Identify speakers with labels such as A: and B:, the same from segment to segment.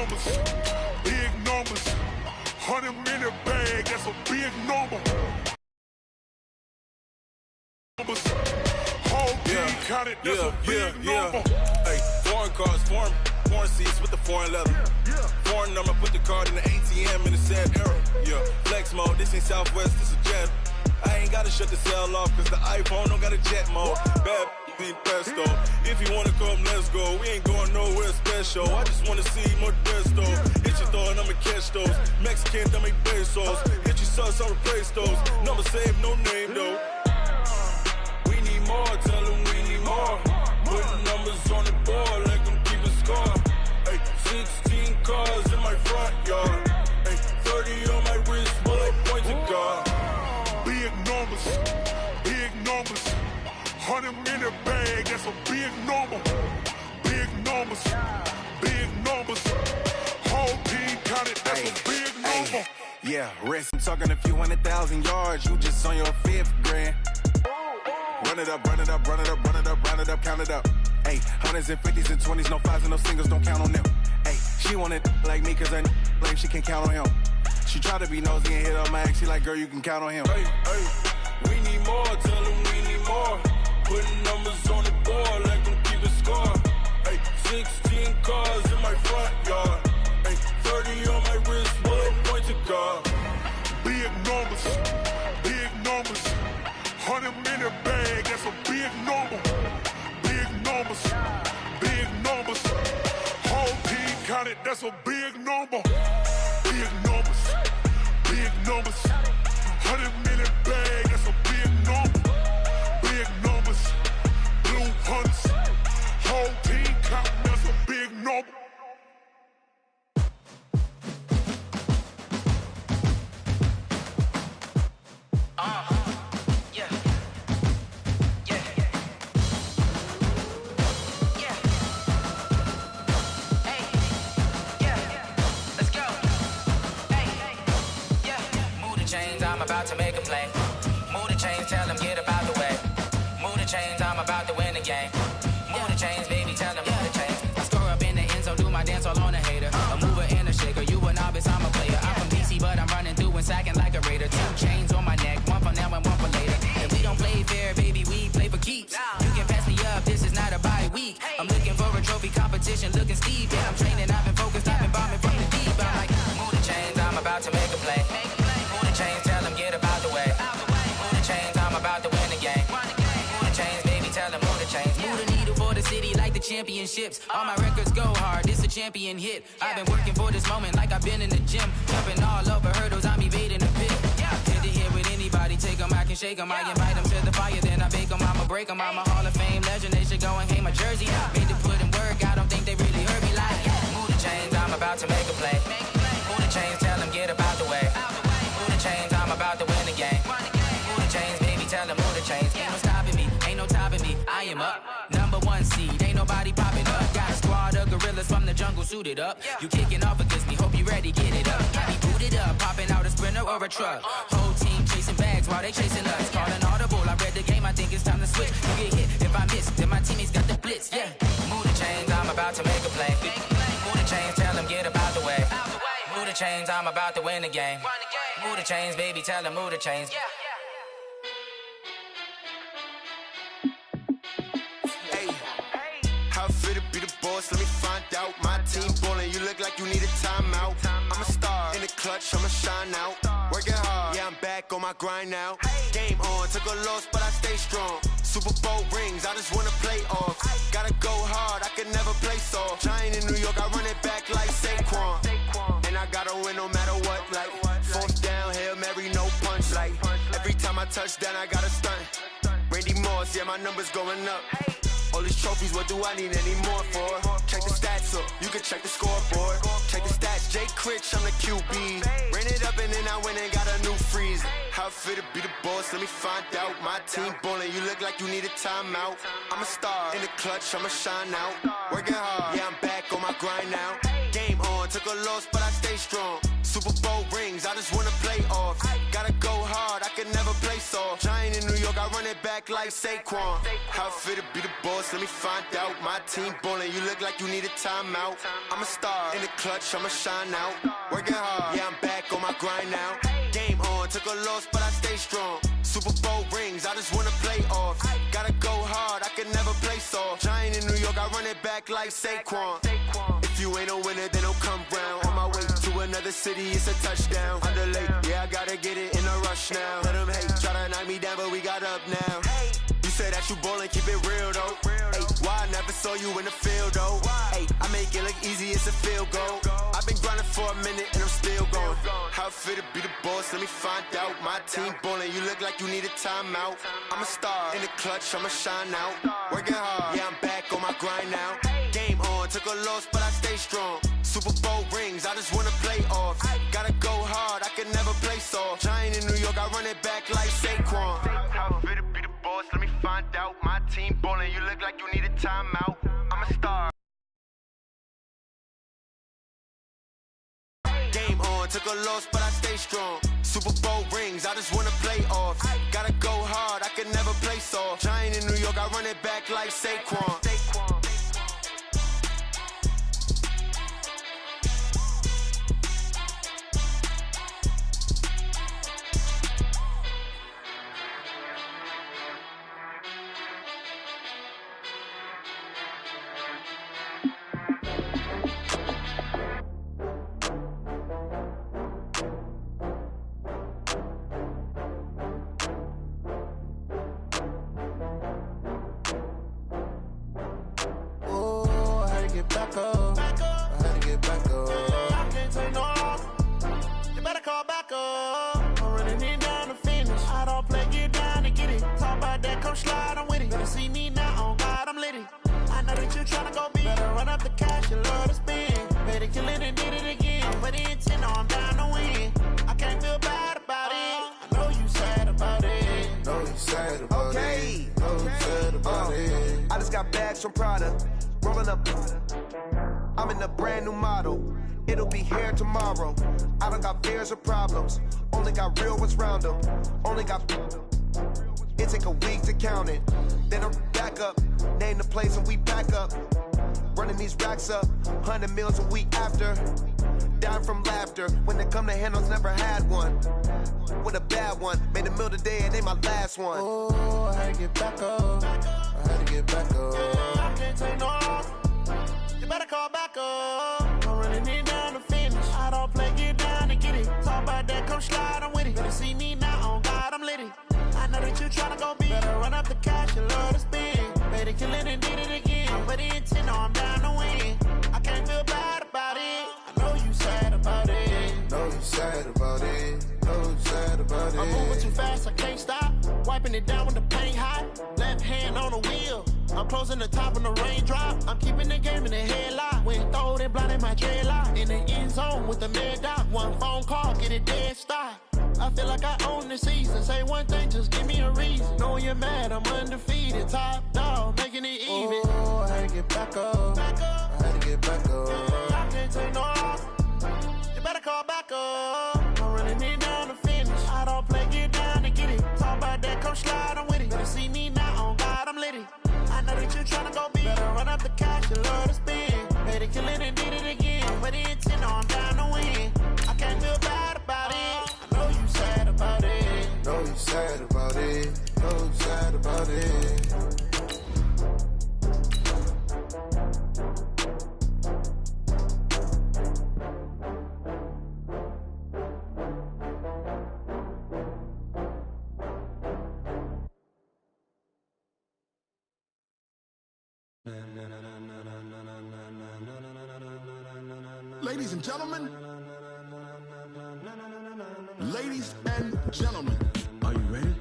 A: numbers, big numbers. 100-minute bag, that's a big number. Whole team counted, that's a big number.
B: Hey, foreign cars, foreign seats with the foreign leather. Foreign number, put the card in the ATM in the sad era. Yeah, flex mode, this ain't Southwest, this a jet. I ain't gotta shut the cell off, cause the iPhone don't got a jet mode. Bad ain't pesto. If you wanna come, let's go. We ain't going nowhere special. I just wanna see more desto. Hit your thought, I'ma catch those. Mexican, don't make pesos. Hit your sus, I'll replace those. Number saved, no name though. We need more, tell them we need more. Putting numbers on the board like I'm keeping score. Hey, 16 cars in my front yard. Hey, 30 on my wrist, while I point to God.
A: Big numbers, big numbers. 100-minute bag, that's a big number. Big numbers, big numbers. Whole team counted, that's a big number.
B: Yeah, rest. I'm talking a few 100,000 yards. You just on your 5th grand. Run it up, run it up, run it up, run it up, run it up, count it up. Hey, 100s and 50s and 20s, no 5s and no singles, don't count on them. Hey, she want it like me, cause her lame, she can't count on him. She try to be nosy and hit up my ex, she like, girl, you can count on him. Hey, we need more, tell them we need more. Putting numbers on the board like I'm keeping score. Hey, 16 cars in my front yard. Hey, 30 on my wrist, while I point to God.
A: Big numbers, big numbers. 100-minute bag, that's a big number. Big numbers, big numbers. Whole team counted, that's a big number. Big numbers, big numbers. 100-minute bag, that's a big number. Big numbers, blue hunters. Whole team counting, that's a big number.
C: About to make a play. Move the chains, tell them get up out the way. Move the chains, I'm about to win the game. Move the chains, baby, tell them move the chains. I score up in the end zone, do my dance all on a hater. A mover and a shaker, you a novice, I'm a player. I'm from DC, but I'm running through and sacking like a raider. 2 chains on my neck, one for now and one for later. If we don't play fair, baby, we play for keeps. You can pass me up, this is not a bye week. I'm looking for a trophy competition, looking steep. Yeah, I'm training, I've been focused, I've been bombing from the deep. I'm like, move the chains, I'm about to make a play. Move the chains, tell them get up out the way. Move the chains, I'm about to win the game. Move the chains, baby, tell them move the chains. Move the needle for the city like the championships. All my records go hard, this a champion hit. I've been working for this moment like I've been in the gym. Jumping all over hurdles, I'm evading the pit. Hit to hit with anybody, take them, I can shake them. I invite them to the fire, then I bake them, I'ma break them. I'm a Hall of Fame legend, they should go and hang my jersey. Made to put in work, I don't think they really heard me like. Move the chains, I'm about to make a play. Move the chains, tell them get up out the way. Move the chains, I'm about to win the game. Move the chains, baby, tell them move the chains. Ain't no stopping me, ain't no topping me. I am up, #1 seed, ain't nobody popping up. Got a squad of gorillas from the jungle suited up. You kicking off against me, hope you ready, get it up. I be booted up, popping out a Sprinter or a truck. Whole team chasing bags while they chasing us. Calling audible, I read the game, I think it's time to switch. You get hit, if I miss, then my teammates got the blitz, yeah. Move the chains, I'm about to make a play. Move the chains, tell them get up out the way. Move the chains, I'm about to win the game. Move the chains, baby, tell them move the chains.
D: Hey, how fit to be the boss? Let me find out. My team ballin', you look like you need a timeout. I'm a star in the clutch, I'ma shine out. Working hard, yeah, I'm back on my grind now. Game on, took a loss, but I stay strong. Super Bowl rings, I just wanna play off. Gotta go hard, I can never play soft. Giant in New York, I run it back like Saquon. And I gotta win no matter what, like 4th down, Hail Mary, no punch. Like every time I touch down, I gotta stunt. Randy Moss, yeah, my numbers going up. All these trophies, what do I need any more for? Check the stats up, you can check the scoreboard. Check the stats, Jake Critch, I'm the QB. Ran it up and then I went and got a new freeze. How fit to be the boss, let me find out. My team ballin', you look like you need a timeout. I'm a star in the clutch, I'ma shine out. Working hard, yeah, I'm back on my grind now. Game on, took a loss, but I stay strong. Super Bowl rings, I just wanna play off. Gotta go hard, I can never play soft. Giant in New York, I run it back like Saquon. How fit to be the boss, let me me find out. My team ballin', you look like you need a timeout. I'm a star in the clutch, I'ma shine out. Working hard, yeah, I'm back on my grind now. Game on, took a loss, but I stay strong. Super Bowl rings, I just wanna play off. Gotta go hard, I can never play soft. Giant in New York, I run it back like Saquon. If you ain't a winner, then don't come round. On my way to another city, it's a touchdown. Underlay, yeah, I gotta get it in a rush now. Let them hate, try to knock me down, but we got up now. You say that you ballin', keep it real though. Hey, why I never saw you in the field though? Hey, I make it look easy, it's a field goal. I've been grinding for a minute and I'm still going. How it feel to be the boss, let me find out. My team ballin', you look like you need a timeout. I'm a star in the clutch, I'ma shine out. Working hard, yeah, I'm back on my grind now. Game on, took a loss, but I stay strong. Super Bowl rings, I just wanna play off. Gotta go hard, I can never play soft. Giant in New York, I run it back like Saquon. How it feel to be the boss, let me find out. My team ballin', you look like you need a timeout. I'm a star. Game on, took a loss, but I stay strong. Super Bowl rings, I just wanna play off. Gotta go hard, I can never play soft. Giant in New York, I run it back like Saquon.
E: Back up. I had to get back up. I can't take no loss. You better call back up. I'm running it down to finish. I don't play, get down to get it. Talk about that, come slide, I'm with it. Better see me now, on God, I'm lit it. I know that you tryna go big. Better run up the cash, you love to spend. Better kill it and did it again. I'm with the intent, no, I'm down to win. I can't feel bad about it. I know you sad about it.
F: Know you sad about it. Know you sad about it.
G: I just got bags from Prada. Rolling up, I'm in a brand new model. It'll be here tomorrow. I don't got fears or problems. Only got real ones round them. Only got. It take a week to count it. Then I'm back up. Name the place and we back up. Running these racks up. 100 meals a week after. Down from laughter. When they come to handles, never had one. With a bad one. Made a meal today and ain't my last one.
E: Oh, I had to get back up. I had to get back up. I can't take no loss. You better call back up. I'm running it down to finish. I don't play, get down to get it. Talk about that, come slide, I'm with it. Better see me now, on God, I'm lit it. I know that you tryna go big. Better run up the cash, you love to spend. Better kill it and did it again. I'm with the intent, no, I'm down to win. I can't feel bad about it. I know you sad about it.
F: Know you sad about it. Know you sad about it.
E: I'm moving too fast, I can't stop. Wiping it down when the paint hot. Left hand on the wheel. I'm closing the top when the raindrop. I'm keeping the game in the headlock. When throwed and blinded my dreadlock. In the end zone with the mad dot. One phone call, get it dead stop. I feel like I own the season. Say one thing, just give me a reason. Knowing you're mad, I'm undefeated. Top dog, making it even.
F: Oh, I had to get back up. I had to get back up.
E: I can't take no loss. You better call back up. I'm running it down to finish. I don't play, get down to get it. Talk about that, come slide, I'm with it. Better see me now, on God, I'm lit it. I know that you tryna go big. Better run up the cash, you love to spend. Better kill it and did it again. I'm with the intent, no, I'm down to win. I can't feel bad about it. I know you sad about it.
F: Know you sad about it. Know you sad about it.
A: Ladies and gentlemen, ladies and gentlemen, are you ready?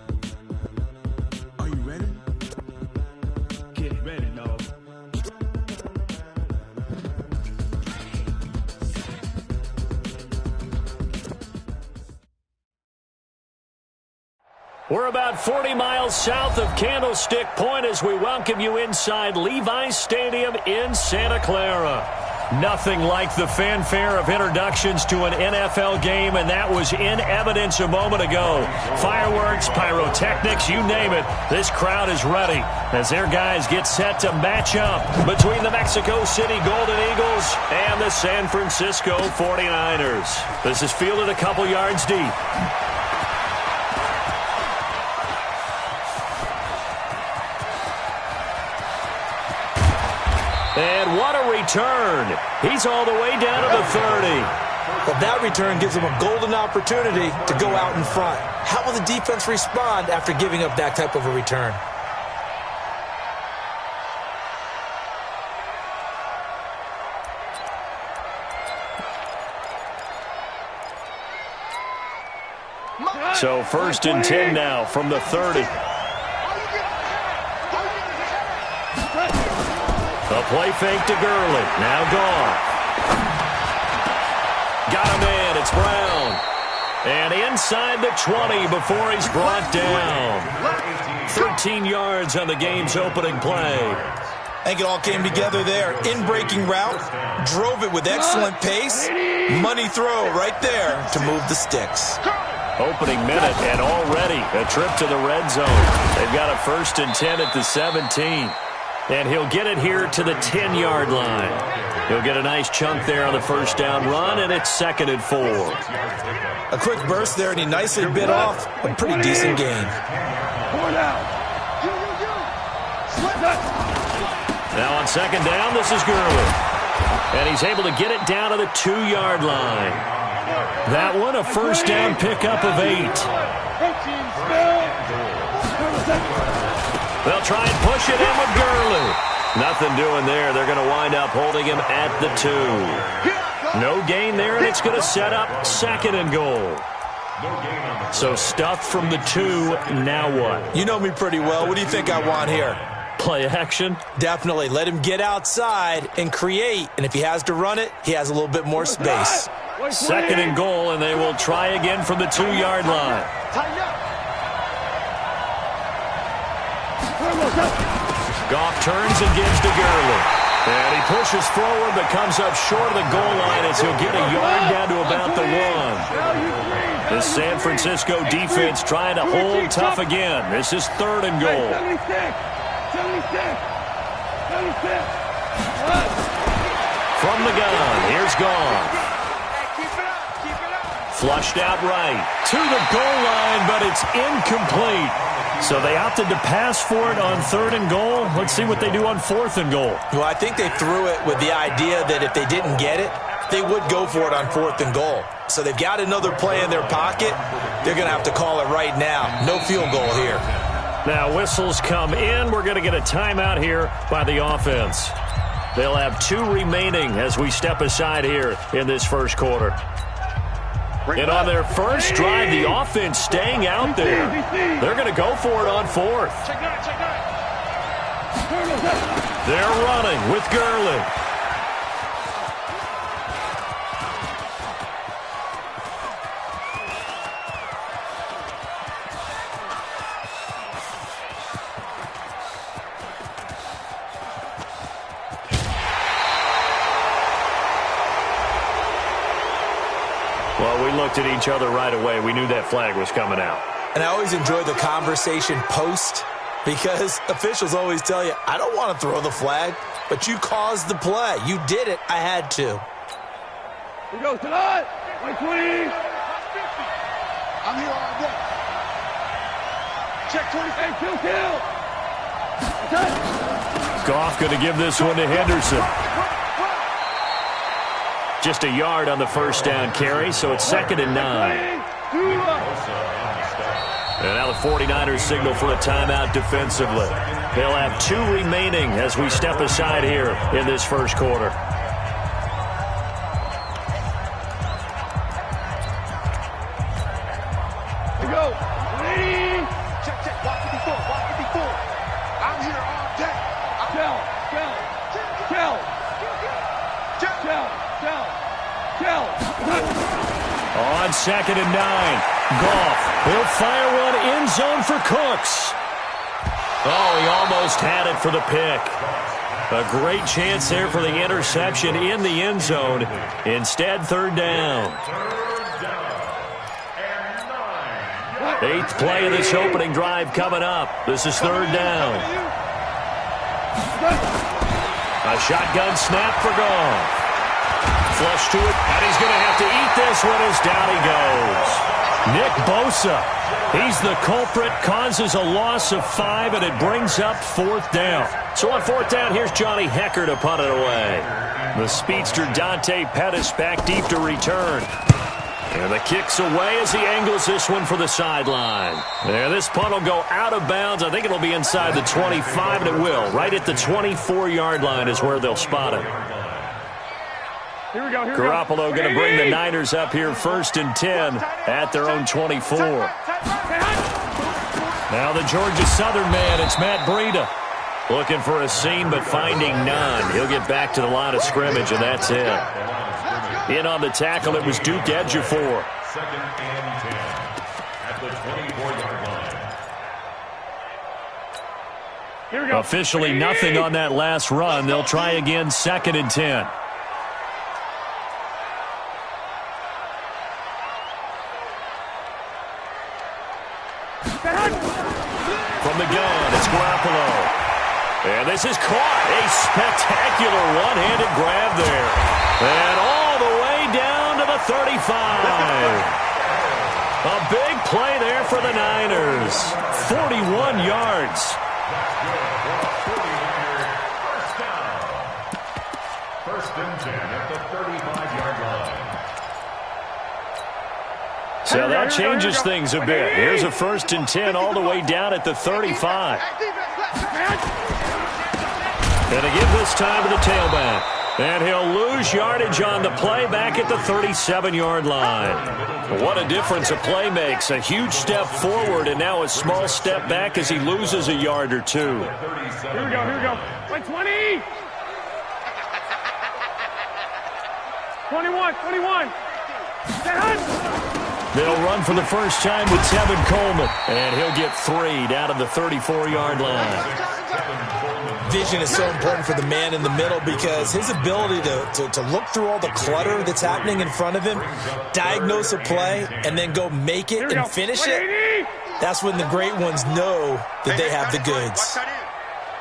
A: Are you ready?
H: Get ready, dog. We're about 40 miles south of Candlestick Point as we welcome you inside Levi's Stadium in Santa Clara. Nothing like the fanfare of introductions to an NFL game, and that was in evidence a moment ago. Fireworks, pyrotechnics, you name it. This crowd is ready as their guys get set to match up between the Mexico City Golden Eagles and the San Francisco 49ers. This is fielded a couple yards deep. And what a return. He's all the way down to the 30.
I: Well, that return gives them a golden opportunity to go out in front. How will the defense respond after giving up that type of a return?
H: So 1st and 10 now from the 30. A play fake to Gurley. Now gone. Got him in. It's Brown. And inside the 20 before he's brought down. 13 yards on the game's opening play.
I: I think it all came together there. In-breaking route. Drove it with excellent pace. Money throw right there to move the sticks.
H: Opening minute and already a trip to the red zone. They've got a 1st and 10 at the 17. And he'll get it here to the 10-yard line. He'll get a nice chunk there on the first down run, and it's 2nd and 4.
I: A quick burst there, and he nicely bit off a pretty decent gain.
H: Now on 2nd down, this is Gurley. And he's able to get it down to the 2-yard line. That one, a first down pickup of 8. They'll try and push it in with Gurley. Nothing doing there. They're going to wind up holding him at the 2. No gain there, and it's going to set up 2nd and goal. So stuffed from the 2, now what?
I: You know me pretty well. What do you think I want here?
H: Play action?
I: Definitely. Let him get outside and create. And if he has to run it, he has a little bit more space.
H: 2nd and goal, and they will try again from the 2-yard line. Goff turns and gives to Gurley. And he pushes forward but comes up short of the goal line as he'll get a yard down to about the 1. The San Francisco defense trying to hold tough again. This is 3rd and goal. From the gun, here's Goff. Flushed out right to the goal line, but it's incomplete. So they opted to pass for it on 3rd and goal. Let's see what they do on 4th and goal.
I: Well, I think they threw it with the idea that if they didn't get it, they would go for it on 4th and goal. So they've got another play in their pocket. They're going to have to call it right now. No field goal here.
H: Now whistles come in. We're going to get a timeout here by the offense. They'll have 2 remaining as we step aside here in this first quarter. And on their first drive, the offense staying out there. They're going to go for it on 4th. They're running with Gurley. Well, we looked at each other right away. We knew that flag was coming out.
I: And I always enjoy the conversation post because officials always tell you, I don't want to throw the flag, but you caused the play. You did it. I had to.
J: Here goes tonight. 120. I'm here all day. Check 28. Kill.
H: Goff going to give this one to Henderson. Just a yard on the first down carry, so it's 2nd and 9. And now the 49ers signal for a timeout defensively. They'll have 2 remaining as we step aside here in this first quarter.
J: Here we go. Check. Block 54. I'm here all day. Tell.
H: On 2nd and 9, Goff, he'll fire one end zone for Cooks. Oh, he almost had it for the pick. A great chance there for the interception in the end zone. Instead, third down. 8th play of this opening drive coming up. This is third down. A shotgun snap for Goff. Flush to it, and he's going to have to eat this one as down he goes. Nick Bosa, he's the culprit, causes a loss of 5, and it brings up 4th down. So on 4th down, here's Johnny Hecker to punt it away. The speedster Dante Pettis back deep to return. And the kick's away as he angles this one for the sideline. And this punt will go out of bounds. I think it'll be inside the 25, and it will. Right at the 24-yard line is where they'll spot it.
J: Here we go.
H: Garoppolo going to bring the Niners up here 1st and 10 at their own 24. Now the Georgia Southern man, it's Matt Breida. Looking for a seam, but finding none. He'll get back to the line of scrimmage, and that's it. In on the tackle, it was Duke Ejiofor.
K: 2nd and 10 at the 24-yard line.
J: Here we go.
H: Officially nothing on that last run. They'll try again 2nd and 10. From the gun, it's Garoppolo. And this is caught. A spectacular one-handed grab there. And all the way down to the 35. A big play there for the Niners. 41 yards.
K: First and 10 at the 35-yard line.
H: So that changes things a bit. Here's a 1st and 10 all the way down at the 35. And to give this time to the tailback. And he'll lose yardage on the play back at the 37-yard line. What a difference a play makes. A huge step forward and now a small step back as he loses a yard or two.
J: Here we go. Wait, 20. 21.
H: They'll run for the first time with Tevin Coleman. And he'll get 3 down to the 34-yard line.
I: Vision is so important for the man in the middle because his ability to look through all the clutter that's happening in front of him, diagnose a play, and then go make it and finish it, that's when the great ones know that they have the goods.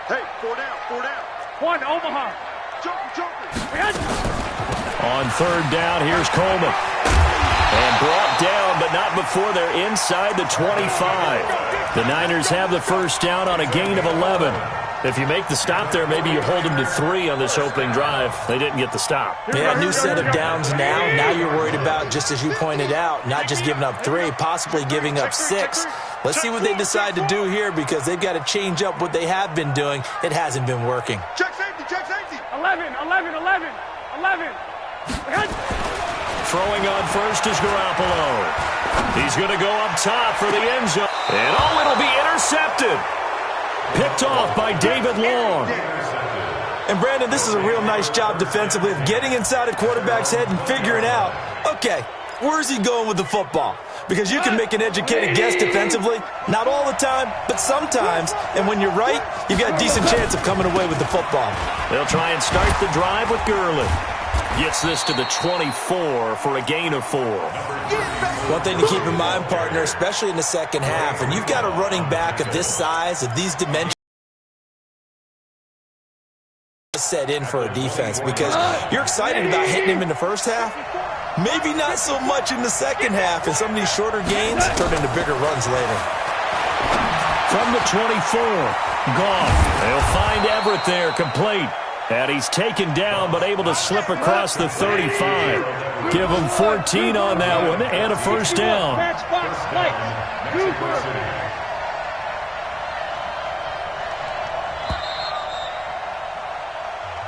J: Hey, 4 down. 1, Omaha.
H: On 3rd down, here's Coleman. And brought down, but not before they're inside the 25. The Niners have the first down on a gain of 11. If you make the stop there, maybe you hold them to 3 on this opening drive. They didn't get the stop.
I: Yeah, new set of downs now. Now you're worried about, just as you pointed out, not just giving up 3, possibly giving up 6. Let's see what they decide to do here because they've got to change up what they have been doing. It hasn't been working.
J: Check safety. 11.
H: Throwing on first is Garoppolo. He's going to go up top for the end zone. And it'll be intercepted. Picked off by David Long.
I: And Brandon, this is a real nice job defensively of getting inside a quarterback's head and figuring out, okay, where's he going with the football? Because you can make an educated guess defensively, not all the time, but sometimes. And when you're right, you've got a decent chance of coming away with the football.
H: They'll try and start the drive with Gurley. Gets this to the 24 for a gain of 4.
I: One thing to keep in mind, partner, especially in the second half, and you've got a running back of this size, of these dimensions, set in for a defense because you're excited about hitting him in the first half. Maybe not so much in the second half, and some of these shorter gains turn into bigger runs later.
H: From the 24, Goff. They'll find Everett there, complete. And he's taken down, but able to slip across the 35. Give him 14 on that one, and a first down.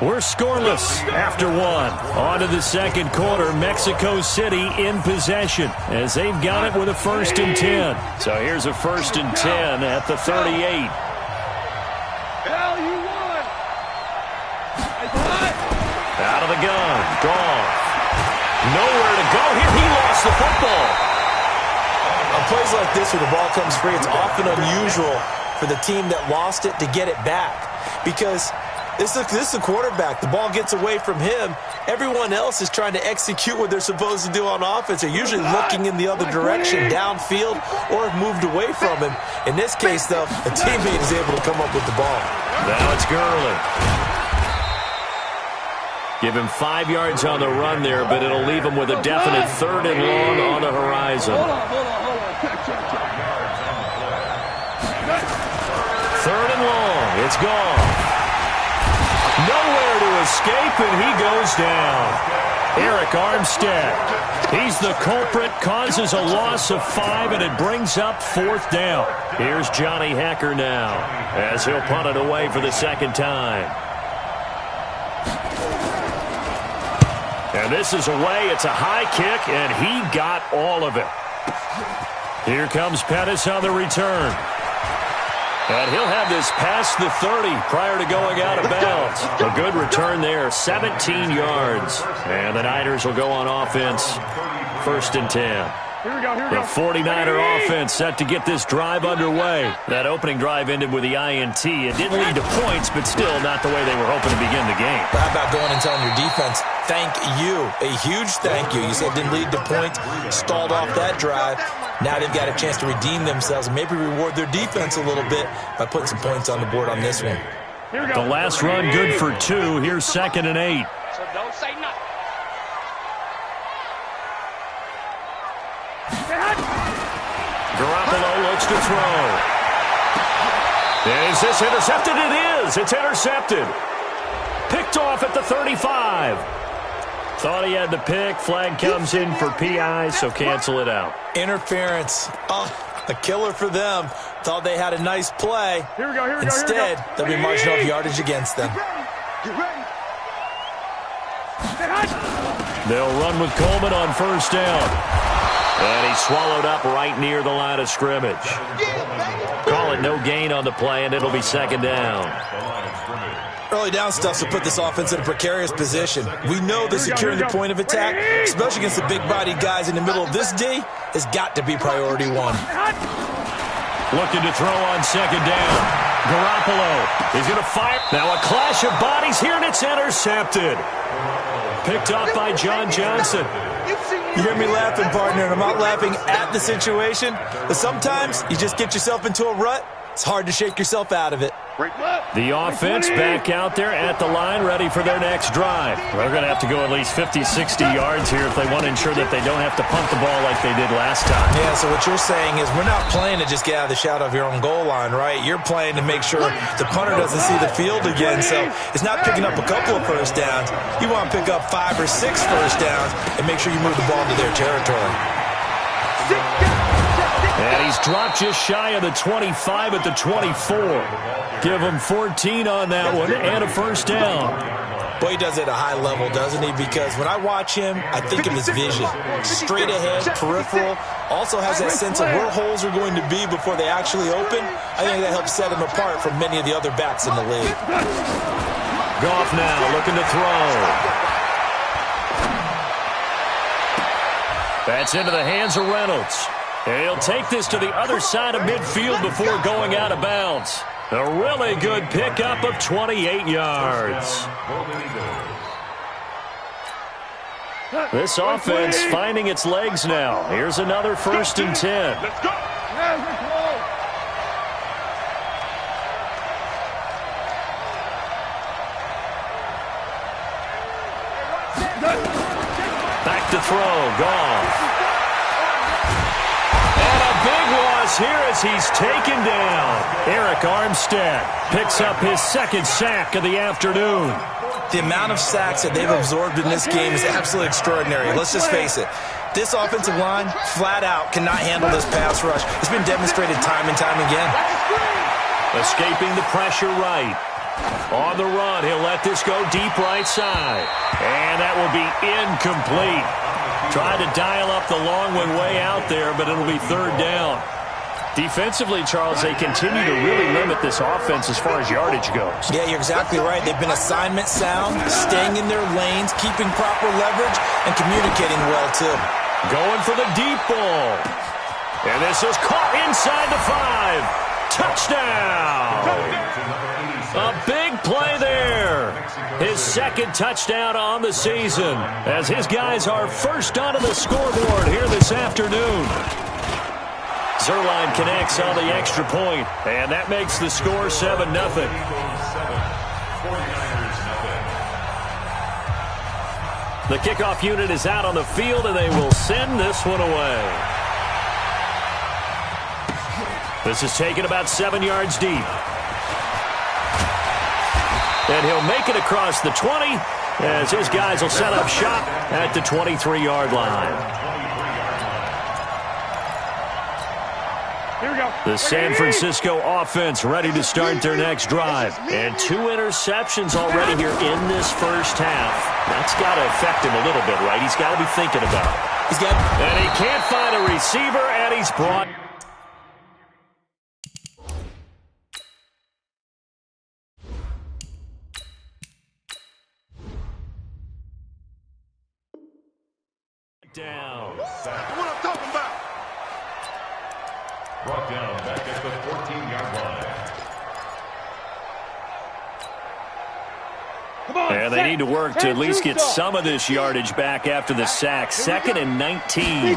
H: We're scoreless after 1. On to the second quarter. Mexico City in possession as they've got it with a 1st and 10. So here's a 1st and 10 at the 38. Out of the gun. Goff. Nowhere to go here. He lost the football.
I: On plays like this where the ball comes free, it's often unusual for the team that lost it to get it back because This is a quarterback. The ball gets away from him. Everyone else is trying to execute what they're supposed to do on offense. They're usually looking in the other direction, downfield, or have moved away from him. In this case, though, a teammate is able to come up with the ball.
H: Now it's Gurley. Give him 5 yards on the run there, but it'll leave him with a definite 3rd and long on the horizon. 3rd and long. It's gone. Nowhere to escape, and he goes down. Eric Armstead. He's the culprit, causes a loss of 5, and it brings up 4th down. Here's Johnny Hecker now, as he'll punt it away for the 2nd time. And this is away. It's a high kick, and he got all of it. Here comes Pettis on the return. And he'll have this past the 30 prior to going out of bounds. A good return there, 17 yards. And the Niners will go on offense, 1st and 10. The 49er offense set to get this drive underway. That opening drive ended with the INT. It didn't lead to points, but still not the way they were hoping to begin the game.
I: How about going and telling your defense, thank you, a huge thank you. You said it didn't lead to points, stalled off that drive. Now they've got a chance to redeem themselves and maybe reward their defense a little bit by putting some points on the board on this one.
H: The last run good for 2. Here's 2nd and 8.
J: So don't say nothing.
H: Garoppolo looks to throw. Is this intercepted? It is. It's intercepted. Picked off at the 35. Thought he had the pick. Flag comes in for PI, so cancel it out.
I: Interference. Oh, a killer for them. Thought they had a nice play. Instead, they'll be marching off yardage against them.
H: They'll run with Coleman on 1st down. And he's swallowed up right near the line of scrimmage. Call it no gain on the play, and it'll be 2nd down.
I: Early down stuff to put this offense in a precarious position. We know that securing the point of attack, especially against the big-bodied guys in the middle of this D, has got to be priority 1.
H: Looking to throw on 2nd down. Garoppolo is going to fire. Now a clash of bodies here, and it's intercepted. Picked up by John Johnson.
I: You hear me laughing, partner, and I'm not laughing at the situation, but sometimes you just get yourself into a rut. It's hard to shake yourself out of it.
H: The offense back out there at the line, ready for their next drive. They're going to have to go at least 50, 60 yards here if they want to ensure that they don't have to punt the ball like they did last time.
I: Yeah, so what you're saying is we're not playing to just get out of the shadow of your own goal line, right? You're playing to make sure the punter doesn't see the field again. So it's not picking up a couple of 1st downs. You want to pick up 5 or 6 1st downs and make sure you move the ball to their territory.
H: And he's dropped just shy of the 25 at the 24. Give him 14 on that one and a 1st down.
I: Boy, he does it at a high level, doesn't he? Because when I watch him, I think of his vision. Straight ahead, peripheral. Also has that sense of where holes are going to be before they actually open. I think that helps set him apart from many of the other backs in the league.
H: Goff now looking to throw. That's into the hands of Reynolds. And he'll take this to the other side of midfield before going out of bounds. A really good pickup of 28 yards. This offense finding its legs now. Here's another 1st and 10.
J: Let's go.
H: Back to throw. Goff. Here as he's taken down. Eric Armstead picks up his 2nd sack of the afternoon.
I: The amount of sacks that they've absorbed in this game is absolutely extraordinary. Let's just face it. This offensive line, flat out, cannot handle this pass rush. It's been demonstrated time and time again.
H: Escaping the pressure right. On the run, he'll let this go deep right side. And that will be incomplete. Tried to dial up the long one way out there, but it'll be 3rd down. Defensively, Charles, they continue to really limit this offense as far as yardage goes.
I: Yeah, you're exactly right. They've been assignment sound, staying in their lanes, keeping proper leverage, and communicating well, too.
H: Going for the deep ball. And this is caught inside the 5. Touchdown. A big play there. his second touchdown on the season, as his guys are first onto the scoreboard here this afternoon. Zerline connects on the extra point, and that makes the score 7-0. The kickoff unit is out on the field, and they will send this one away. This is taken about 7 yards deep. And he'll make it across the 20, as his guys will set up shop at the 23-yard line. The San Francisco offense ready to start their next drive. And 2 interceptions already here in this first half. That's got to affect him a little bit, right? He's got to be thinking about it. And he can't find a receiver, and he's brought down.
J: What I'm talking about.
K: Brought down back at the 14-yard line.
H: And they need to work to at least get some of this yardage back after the sack. 2nd and 19. And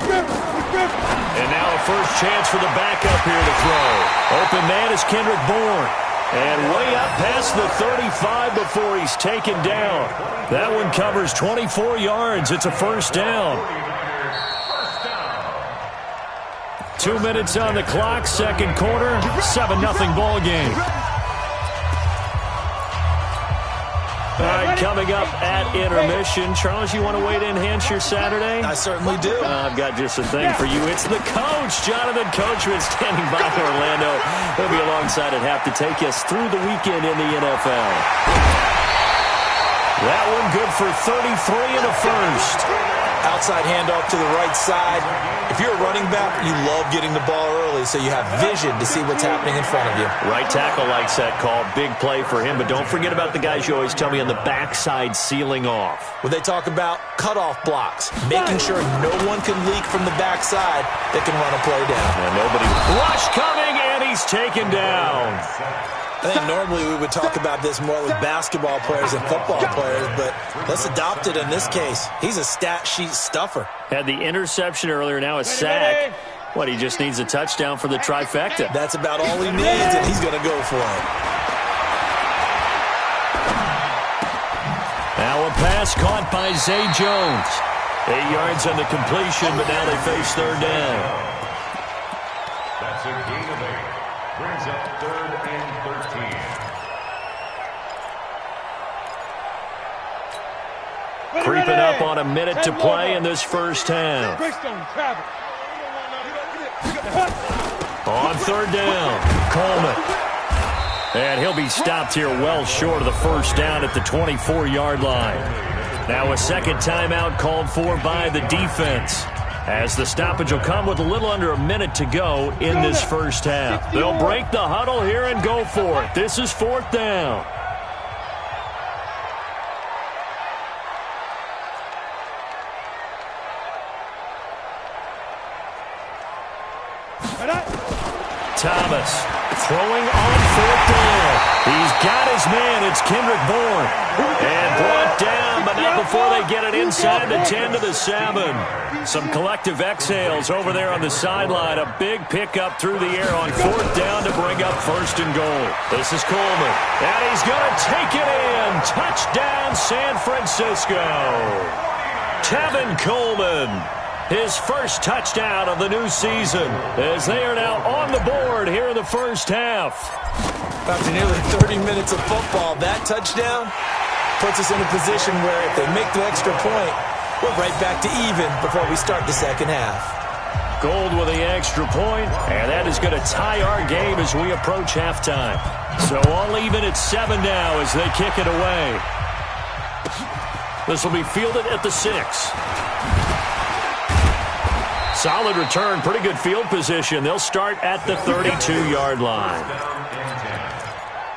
H: now a first chance for the backup here to throw. Open man is Kendrick Bourne. And way up past the 35 before he's taken down. That one covers 24 yards. It's a first down. 2 minutes on the clock, second quarter, 7-0 ball game. All right, coming up at intermission. Charles, you want to wait to enhance your Saturday?
I: I certainly do.
H: I've got just a thing for you. It's the coach, Jonathan Coachman, standing by in Orlando. He'll be alongside at half to take us through the weekend in the NFL. That one good for 33 and a first.
I: Outside handoff to the right side. If you're a running back, you love getting the ball early so you have vision to see what's happening in front of you.
H: Right tackle likes that call. Big play for him, but don't forget about the guys you always tell me on the backside sealing off.
I: Well, they talk about cutoff blocks, making sure no one can leak from the backside that can run a play down.
H: And nobody. Rush coming, and he's taken down.
I: I think normally we would talk about this more with basketball players and football players, but let's adopt it in this case. He's a stat sheet stuffer.
H: Had the interception earlier, now a sack. What, he just needs a touchdown for the trifecta.
I: That's about all he needs, and he's going to go for it.
H: Now a pass caught by Zay Jones. 8 yards on the completion, but now they face third down.
K: That's a gain of 8. Brings up 3rd and 13.
H: Creeping up on a minute to play in this first half. On third down, Coleman. And he'll be stopped here well short of the first down at the 24-yard line. Now a second timeout called for by the defense, as the stoppage will come with a little under a minute to go in this first half. They'll break the huddle here and go for it. This is 4th down. Thomas throwing on 4th down. He's got his man. It's Kendrick Bourne. And brought down, but not before they get it inside the 10 to the 7. Some collective exhales over there on the sideline. A big pickup through the air on 4th down to bring up 1st and goal. This is Coleman. And he's going to take it in. Touchdown, San Francisco. Tevin Coleman. His first touchdown of the new season, as they are now on the board here in the first half.
I: After nearly 30 minutes of football, that touchdown puts us in a position where if they make the extra point, we're right back to even before we start the second half.
H: Gold with the extra point, and that is going to tie our game as we approach halftime. So all even at 7 now as they kick it away. This will be fielded at the 6. Solid return, pretty good field position. They'll start at the 32-yard line.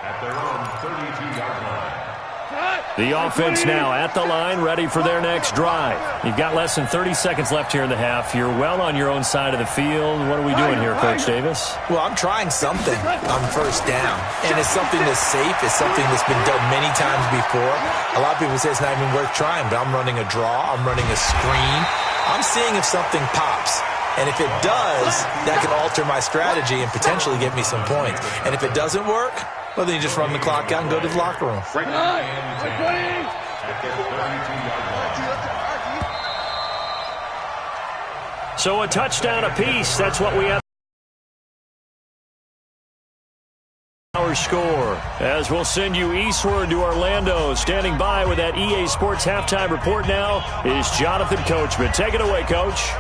K: At their own 32-yard line.
H: The offense now at the line, ready for their next drive. You've got less than 30 seconds left here in the half. You're well on your own side of the field. What are we doing here, Coach Davis?
I: Well, I'm trying something on first down, and it's something that's safe. It's something that's been done many times before. A lot of people say it's not even worth trying, but I'm running a draw. I'm running a screen. I'm seeing if something pops. And if it does, that can alter my strategy and potentially get me some points. And if it doesn't work, well, then you just run the clock out and go to the locker room.
H: So a touchdown apiece. That's what we have. Our score, as we'll send you eastward to Orlando. Standing by with that EA Sports halftime report now is Jonathan Coachman. Take it away, Coach.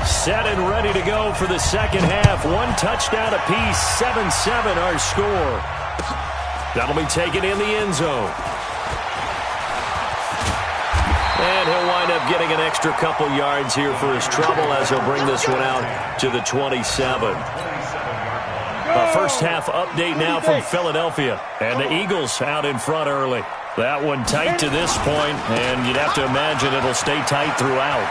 H: Set and ready to go for the second half. One touchdown apiece, 7-7 our score. That'll be taken in the end zone. And he'll wind up getting an extra couple yards here for his trouble as he'll bring this one out to the 27. A first half update now from Philadelphia. And the Eagles out in front early. That one tight to this point, and you'd have to imagine it'll stay tight throughout.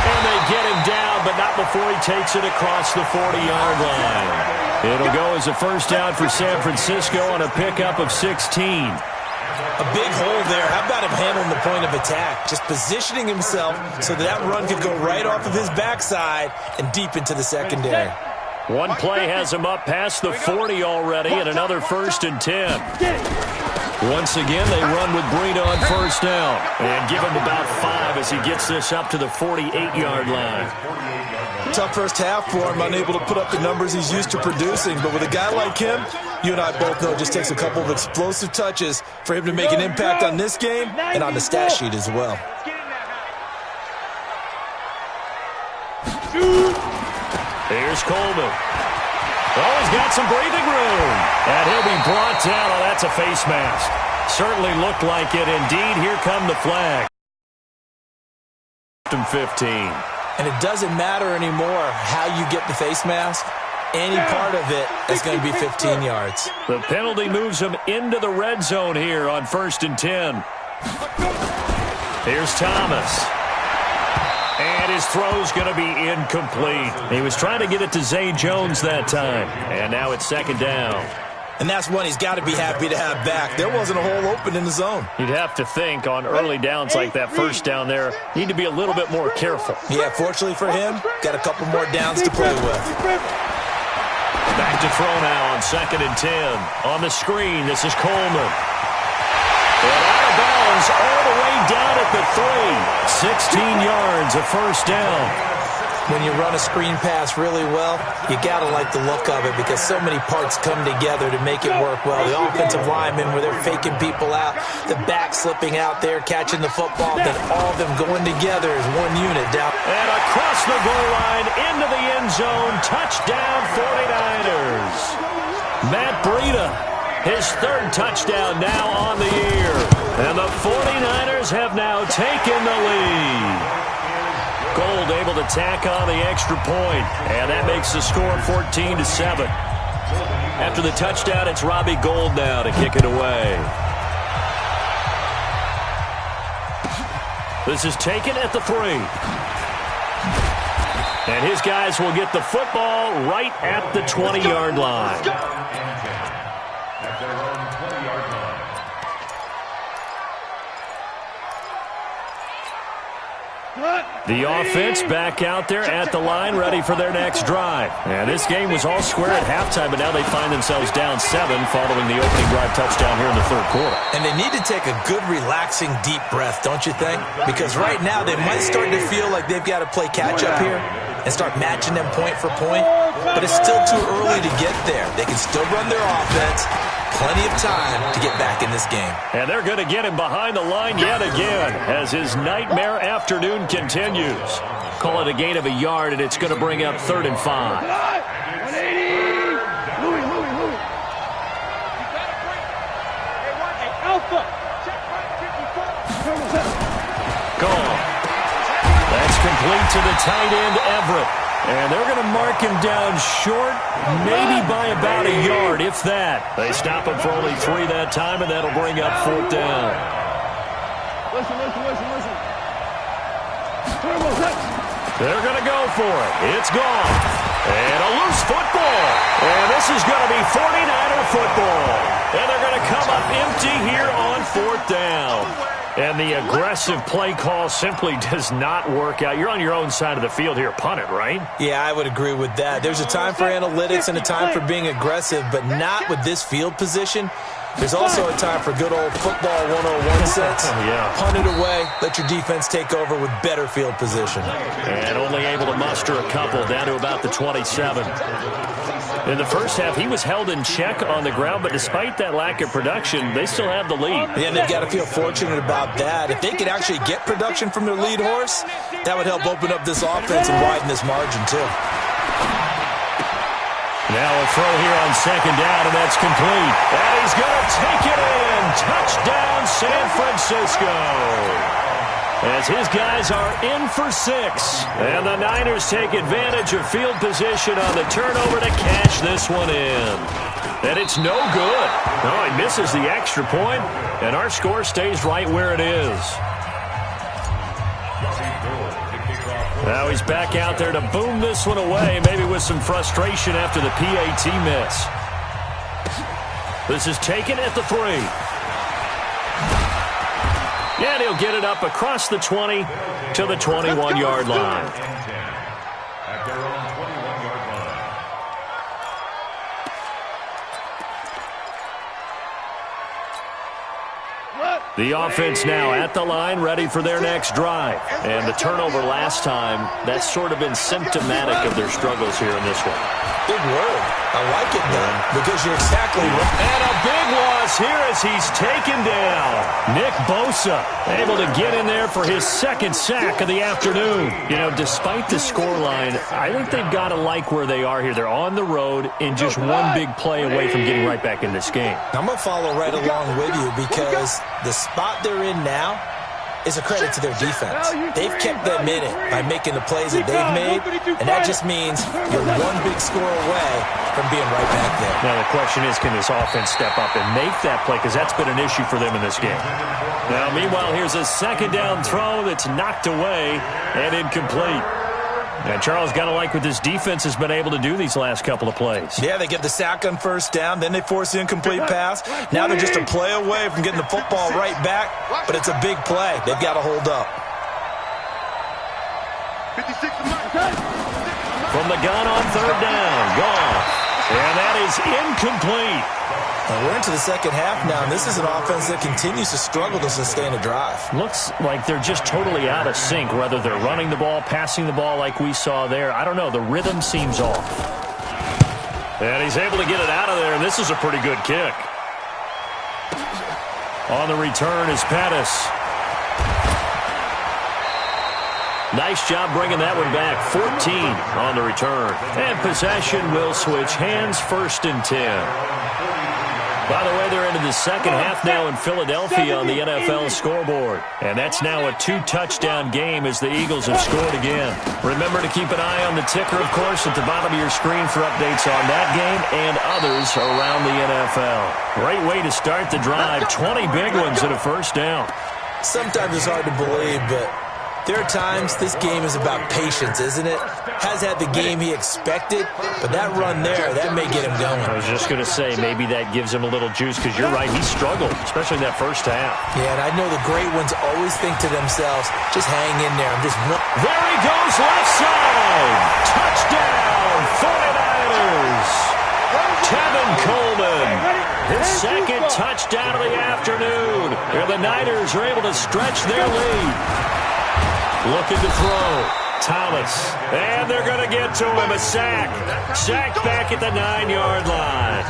H: And they get him down, but not before he takes it across the 40-yard line. It'll go as a first down for San Francisco on a pickup of 16.
I: A big hole there. How about him handling the point of attack? Just positioning himself so that run could go right off of his backside and deep into the secondary.
H: One play has him up past the 40 already, and another 1st and 10. Once again, they run with Breida on first down and give him about 5 as he gets this up to the 48-yard line.
I: Tough first half for him, unable to put up the numbers he's used to producing. But with a guy like him, you and I both know it just takes a couple of explosive touches for him to make an impact on this game and on the stat sheet as well.
H: Here's Coleman. Oh, he's got some breathing room. And he'll be brought down. Oh, that's a face mask. Certainly looked like it. Indeed, here come the flag. 15.
I: And it doesn't matter anymore how you get the face mask. Any part of it is going to be 15 yards.
H: The penalty moves him into the red zone here on 1st and 10. Here's Thomas. And his throw's going to be incomplete. He was trying to get it to Zay Jones that time. And now it's 2nd down.
I: And that's one he's got to be happy to have back. There wasn't a hole open in the zone.
H: You'd have to think on early downs like that first down there, need to be a little bit more careful.
I: Yeah, fortunately for him, got a couple more downs to play with.
H: Back to throw now on 2nd and 10. On the screen, this is Coleman. And out of bounds all the way down at the 3. 16 yards, a first down.
I: When you run a screen pass really well, you got to like the look of it because so many parts come together to make it work well. The offensive linemen where they're faking people out, the back slipping out there, catching the football, then all of them going together as one unit down.
H: And across the goal line, into the end zone, touchdown 49ers. Matt Breida, his 3rd touchdown now on the year. And the 49ers have now taken the lead. Gold able to tack on the extra point, and that makes the score 14-7. After the touchdown, it's Robbie Gould now to kick it away. This is taken at the 3. And his guys will get the football right at the 20-yard line. The offense back out there at the line, ready for their next drive. And this game was all square at halftime, but now they find themselves down 7 following the opening drive touchdown here in the 3rd quarter.
I: And they need to take a good, relaxing, deep breath, don't you think? Because right now they might start to feel like they've got to play catch-up here and start matching them point for point. But it's still too early to get there. They can still run their offense. Plenty of time to get back in this game.
H: And they're going to get him behind the line yet again as his nightmare afternoon continues. Call it a gain of a yard, and it's going to bring up 3rd and 5. Gone. That's complete to the tight end, Everett. And they're going to mark him down short, maybe by about a yard, if that. They stop him for only 3 that time, and that'll bring up 4th down.
J: Listen.
H: They're going to go for it. It's gone. And a loose football. And this is going to be 49er football. And they're going to come up empty here on 4th down. And the aggressive play call simply does not work out. You're on your own side of the field here. Punt it, right?
I: Yeah, I would agree with that. There's a time for analytics and a time for being aggressive, but not with this field position. There's also a time for good old football 101 sense.
H: Yeah.
I: Punt it away, let your defense take over with better field position.
H: And only able to muster a couple down to about the 27. In the first half, he was held in check on the ground, but despite that lack of production, they still have the lead.
I: Yeah, and they've got to feel fortunate about that. If they could actually get production from their lead horse, that would help open up this offense and widen this margin, too.
H: Now a throw here on 2nd down, and that's complete. And he's going to take it in. Touchdown, San Francisco. As his guys are in for 6. And the Niners take advantage of field position on the turnover to cash this one in. And it's no good. No, he misses the extra point, and our score stays right where it is. Now he's back out there to boom this one away, maybe with some frustration after the PAT miss. This is taken at the 3. And he'll get it up across the 20 to the 21-yard line.
K: At their own 21-yard line.
H: The offense now at the line, ready for their next drive. And the turnover last time, that's sort of been symptomatic of their struggles here in this one.
I: Big word. I like it, though, because you're exactly right.
H: And a big loss here as he's taken down. Nick Bosa able to get in there for his 2nd sack of the afternoon. You know, despite the scoreline, I think they've got to like where they are here. They're on the road and just one big play away from getting right back in this game.
I: I'm going to follow right along with you because the spot they're in now is a credit to their defense. They've kept them in it by making the plays that they've made, and that just means you're one big score away from being right back there.
H: Now the question is, can this offense step up and make that play? Because that's been an issue for them in this game. Now, meanwhile, here's a 2nd down throw that's knocked away and incomplete. And Charles got to like what this defense has been able to do these last couple of plays.
I: Yeah, they get the sack on 1st down, then they force the incomplete pass. Now they're just a play away from getting the football right back, but it's a big play. They've got to hold up.
H: From the gun on 3rd down, gone. And that is incomplete.
I: And we're into the 2nd half now, and this is an offense that continues to struggle to sustain a drive.
H: Looks like they're just totally out of sync, whether they're running the ball, passing the ball like we saw there. I don't know. The rhythm seems off. And he's able to get it out of there, and this is a pretty good kick. On the return is Pettis. Nice job bringing that one back. 14 on the return. And possession will switch hands, 1st and 10. By the way, they're into the 2nd half now in Philadelphia on the NFL scoreboard. And that's now a 2-touchdown game as the Eagles have scored again. Remember to keep an eye on the ticker, of course, at the bottom of your screen for updates on that game and others around the NFL. Great way to start the drive. 20 big ones and a 1st down.
I: Sometimes it's hard to believe, but there are times this game is about patience, isn't it? Has had the game he expected, but that run there, that may get him going.
H: I was just going to say, maybe that gives him a little juice, because you're right, he struggled, especially in that 1st half.
I: Yeah, and I know the great ones always think to themselves, just hang in there.
H: There he goes, left side! Touchdown, 49ers! Tevin Coleman, his 2nd touchdown of the afternoon. Here the Niners are able to stretch their lead. Looking to throw. Thomas. And they're going to get to him. A sack. Sack back at the 9-yard line.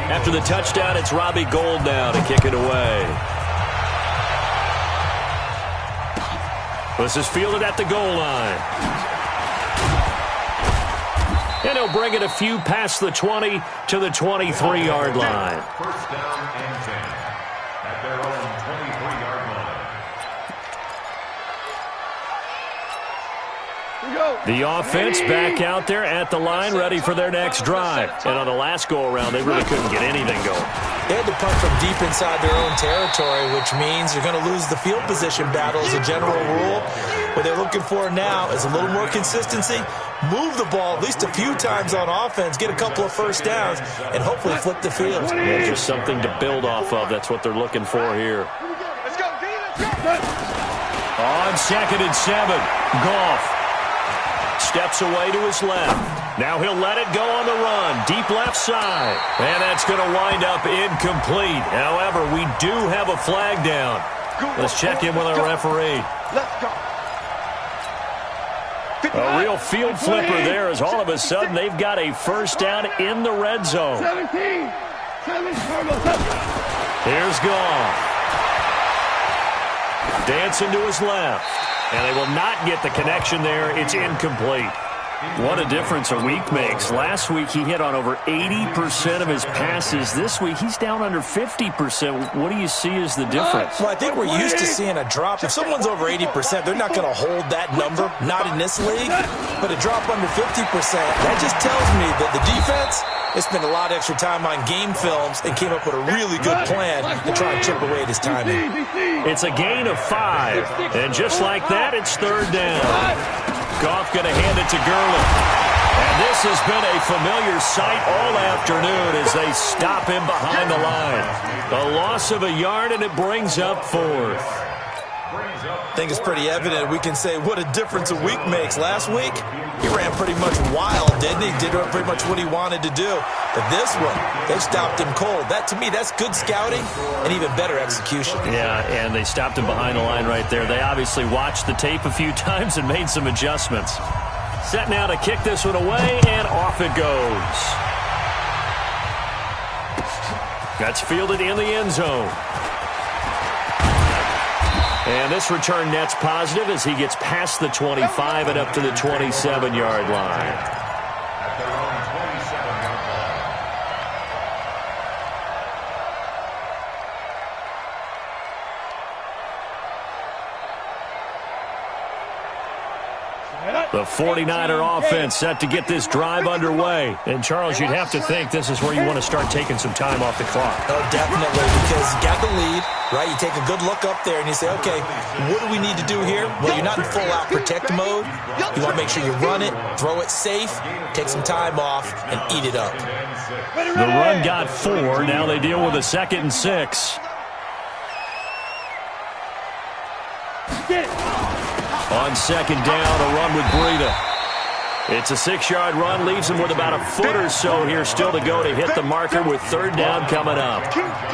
H: After the touchdown, it's Robbie Gould now to kick it away. This is fielded at the goal line. And he'll bring it a few past the 20 to the 23-yard line.
K: 1st down and 10 at their own 23-yard line.
H: The offense back out there at the line, ready for their next drive. And on the last go-around, they really couldn't get anything going.
I: They had to punt from deep inside their own territory, which means you're going to lose the field position battle as a general rule. What they're looking for now is a little more consistency, move the ball at least a few times on offense, get a couple of first downs, and hopefully flip the field.
H: Yeah, just something to build off of. That's what they're looking for here.
J: Let's go, D, let's go.
H: On 2nd and 7, Goff steps away to his left. Now he'll let it go on the run, deep left side. And that's going to wind up incomplete. However, we do have a flag down. Let's check in with our referee.
J: Let's go.
H: A real field flipper there as all of a sudden they've got a first down in the red zone.
J: 17.
H: Here's Goff. Dancing to his left. And they will not get the connection there. It's incomplete. What a difference a week makes. Last week he hit on over 80% of his passes. This week he's down under 50%. What do you see as the difference?
I: Well, I think we're used to seeing a drop. If someone's over 80%, they're not going to hold that number, not in this league. But a drop under 50%, that just tells me that the defense, they spent a lot of extra time on game films and came up with a really good plan to try and chip away at his timing.
H: It's a gain of 5. And just like that, it's third down. Goff going to hand it to Gurley. And this has been a familiar sight all afternoon as they stop him behind the line. A loss of a yard, and it brings up 4th.
I: I think it's pretty evident. We can say what a difference a week makes. Last week, he ran pretty much wild, didn't he? Did pretty much what he wanted to do. But this one, they stopped him cold. That, to me, that's good scouting and even better execution.
H: Yeah, and they stopped him behind the line right there. They obviously watched the tape a few times and made some adjustments. Set now to kick this one away, and off it goes. That's fielded in the end zone. And this return net's positive as he gets past the 25 and up to the 27-yard line.
K: At their own 27-yard line.
H: The 49er offense set to get this drive underway. And, Charles, you'd have to think this is where you want to start taking some time off the clock.
I: Oh, definitely, because you got the lead, right? You take a good look up there and you say, okay, what do we need to do here? Well, you're not in full-out protect mode. You want to make sure you run it, throw it safe, take some time off, and eat it up.
H: The run got 4. Now they deal with a 2nd and 6. On 2nd down, a run with Breida. It's a 6-yard run, leaves him with about a foot or so here still to go to hit the marker with third down coming up.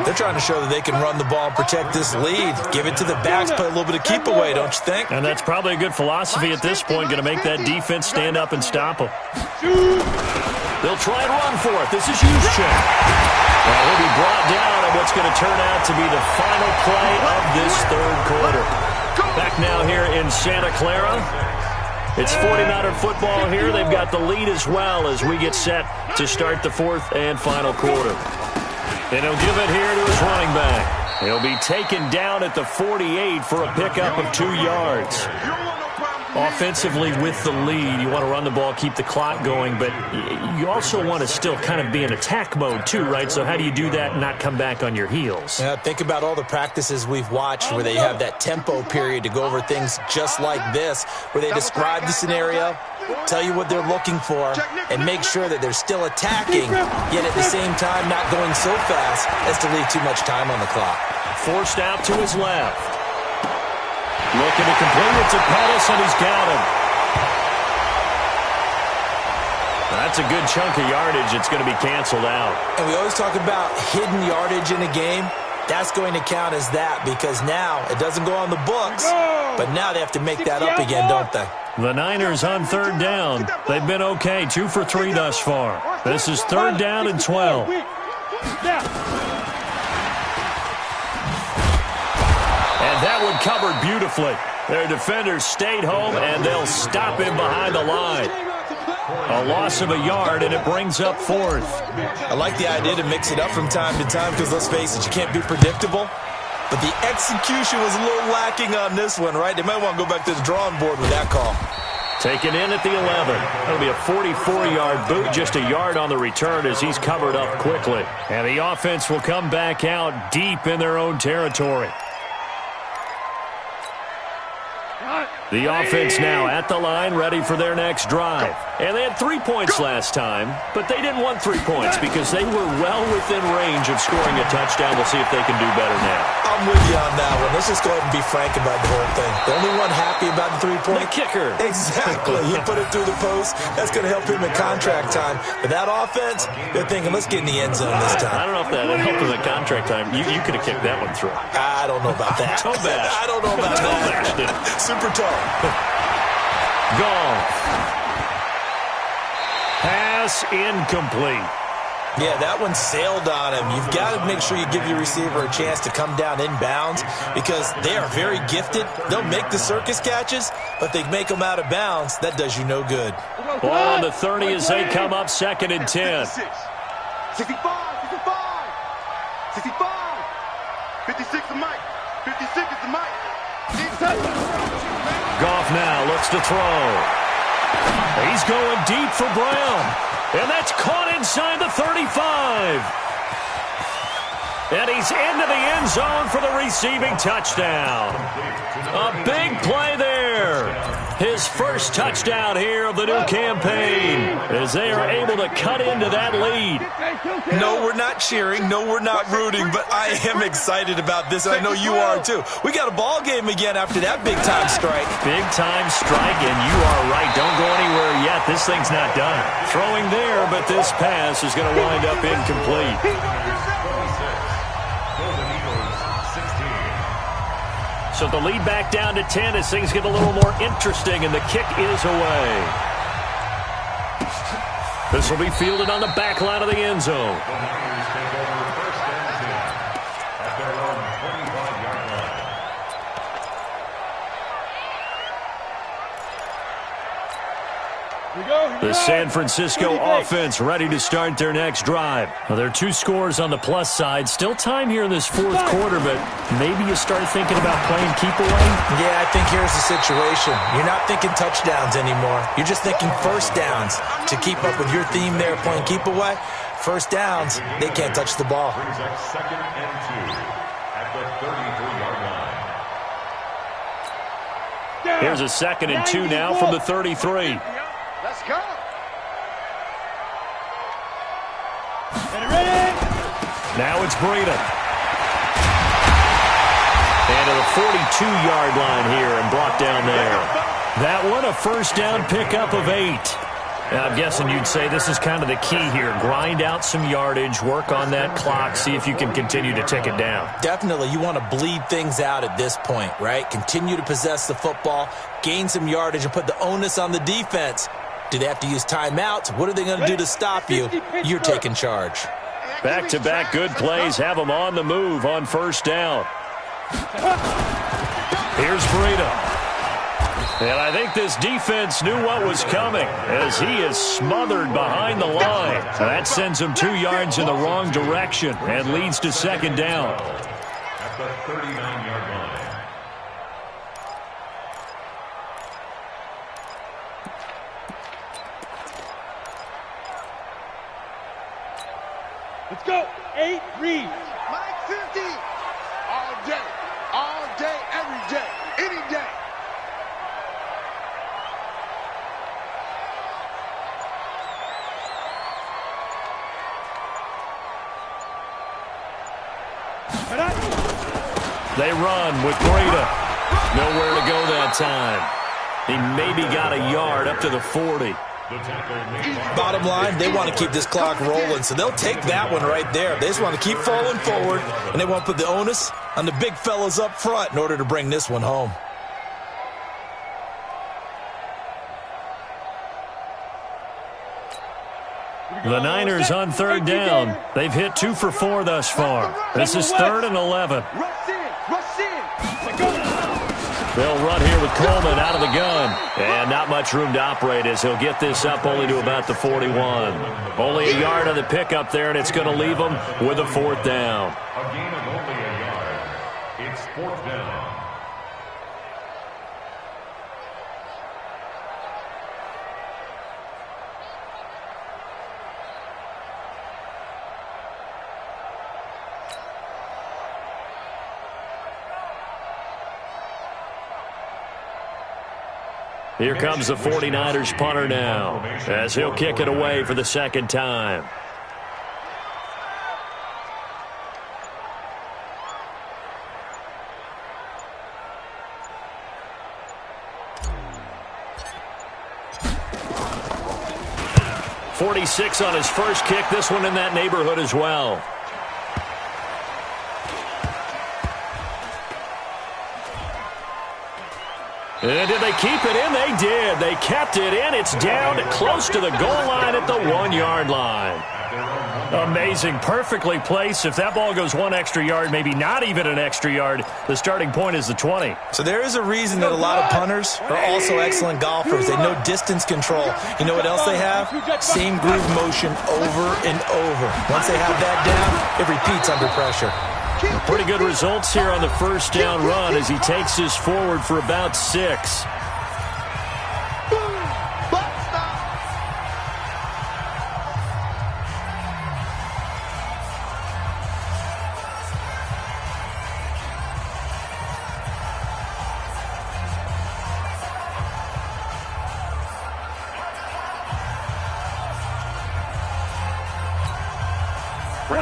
I: They're trying to show that they can run the ball and protect this lead. Give it to the backs, play a little bit of keep away, don't you think?
H: And that's probably a good philosophy at this point, going to make that defense stand up and stop them. They'll try and run for it. This is Juszczyk. Well, he'll be brought down on what's going to turn out to be the final play of this third quarter. Back now here in Santa Clara. It's 49er football here. They've got the lead as well as we get set to start the fourth and final quarter. And he'll give it here to his running back. He'll be taken down at the 48 for a pickup of 2 yards. Offensively with the lead, you want to run the ball, keep the clock going, but you also want to still kind of be in attack mode too, right? So how do you do that and not come back on your heels?
I: Yeah, think about all the practices we've watched where they have that tempo period to go over things just like this, where they describe the scenario, tell you what they're looking for, and make sure that they're still attacking, yet at the same time not going so fast as to leave too much time on the clock.
H: Forced out to his left. Looking to complete it to Pettis, and he's got him. That's a good chunk of yardage. It's going to be canceled out.
I: And we always talk about hidden yardage in a game. That's going to count as that because now it doesn't go on the books, but now they have to make that up again, don't they?
H: The Niners on third down. They've been okay, 2 for 3 thus far. This is third down and 12. And that one covered beautifully. Their defenders stayed home, and they'll stop him behind the line. A loss of a yard, and it brings up fourth.
I: I like the idea to mix it up from time to time because, let's face it, you can't be predictable. But the execution was a little lacking on this one, right? They might want to go back to the drawing board with that call.
H: Taken in at the 11. That'll be a 44-yard boot, just a yard on the return as he's covered up quickly. And the offense will come back out deep in their own territory. The offense now at the line, ready for their next drive. And they had 3 points last time, but they didn't want 3 points because they were well within range of scoring a touchdown. We'll see if they can do better now.
I: I'm with you on that one. Let's just go ahead and be frank about the whole thing. The only one happy about the 3-point.
H: The kicker.
I: Exactly. He put it through the post. That's going to help him in contract time. But that offense, they're thinking, let's get in the end zone this time.
H: I don't know if that helped in the contract time. You could have kicked that one through.
I: I don't know about that.
H: Toe bash.
I: I don't know about that. Super toe.
H: Goff. Pass incomplete.
I: Yeah, that one sailed on him. You've got to make sure you give your receiver a chance to come down inbounds because they are very gifted. They'll make the circus catches, but they make them out of bounds. That does you no good.
H: Ball on the 30 as they come up 2nd and 10.
J: 65, 65, 65. 56 is Mike. 56 is the Mike.
H: Goff now looks to throw. He's going deep for Brown. And that's caught inside the 35. And he's into the end zone for the receiving touchdown. A big play there. His first touchdown here of the new campaign as they are able to cut into that lead.
I: No, we're not cheering. No, we're not rooting, but I am excited about this. I know you are too. We got a ball game again after that big-time strike.
H: Big-time strike, and you are right. Don't go anywhere yet. This thing's not done. Throwing there, but this pass is going to wind up incomplete. So the lead back down to 10 as things get a little more interesting, and the kick is away. This will be fielded on the back line of the end zone. The San Francisco offense ready to start their next drive. Well, there are 2 scores on the plus side. Still time here in this 4th quarter, but maybe you start thinking about playing keep away?
I: Yeah, I think here's the situation. You're not thinking touchdowns anymore. You're just thinking first downs. To keep up with your theme there, playing keep away, first downs, they can't touch the ball.
K: 2nd and 2 at the 33-yard line.
H: Here's a 2nd and 2 now from the 33.
J: Let's go.
H: Now it's Breida. And to the 42-yard line here and brought down there. That one a first down pickup of 8. Now, I'm guessing you'd say this is kind of the key here. Grind out some yardage, work on that clock, see if you can continue to tick it down.
I: Definitely. You want to bleed things out at this point, right? Continue to possess the football, gain some yardage, and put the onus on the defense. Do they have to use timeouts? What are they going to do to stop you? You're taking charge.
H: Back-to-back good plays have them on the move on first down. Here's Breida. And I think this defense knew what was coming as he is smothered behind the line. That sends him 2 yards in the wrong direction and leads to 2nd down.
K: At the 39-yard line.
J: Let's go. 8 reads. Mike 50. All day, every day, any day.
H: They run with Breida. Nowhere to go that time. He maybe got a yard up to the 40.
I: Bottom line, they want to keep this clock rolling, so they'll take that one right there. They just want to keep falling forward, and they want to put the onus on the big fellas up front in order to bring this one home.
H: The Niners on 3rd down. They've hit 2 for 4 thus far. This is 3rd and 11. They'll run here with Coleman out of the gun. And not much room to operate as he'll get this up only to about the 41. Only a yard on the pickup there, and it's going to leave them with a 4th down.
K: A gain of only a yard. It's 4th down.
H: Here comes the 49ers punter now, as he'll kick it away for the second time. .46 on his first kick. This one in that neighborhood as well. And did they keep it in? They did. They kept it in. It's down close to the goal line at the 1-yard line. Amazing. Perfectly placed. If that ball goes one extra yard, maybe not even an extra yard, the starting point is the 20.
I: So there is a reason that a lot of punters are also excellent golfers. They know distance control. You know what else they have? Same groove motion over and over. Once they have that down, it repeats under pressure.
H: Pretty good results here on the first down run as he takes this forward for about 6.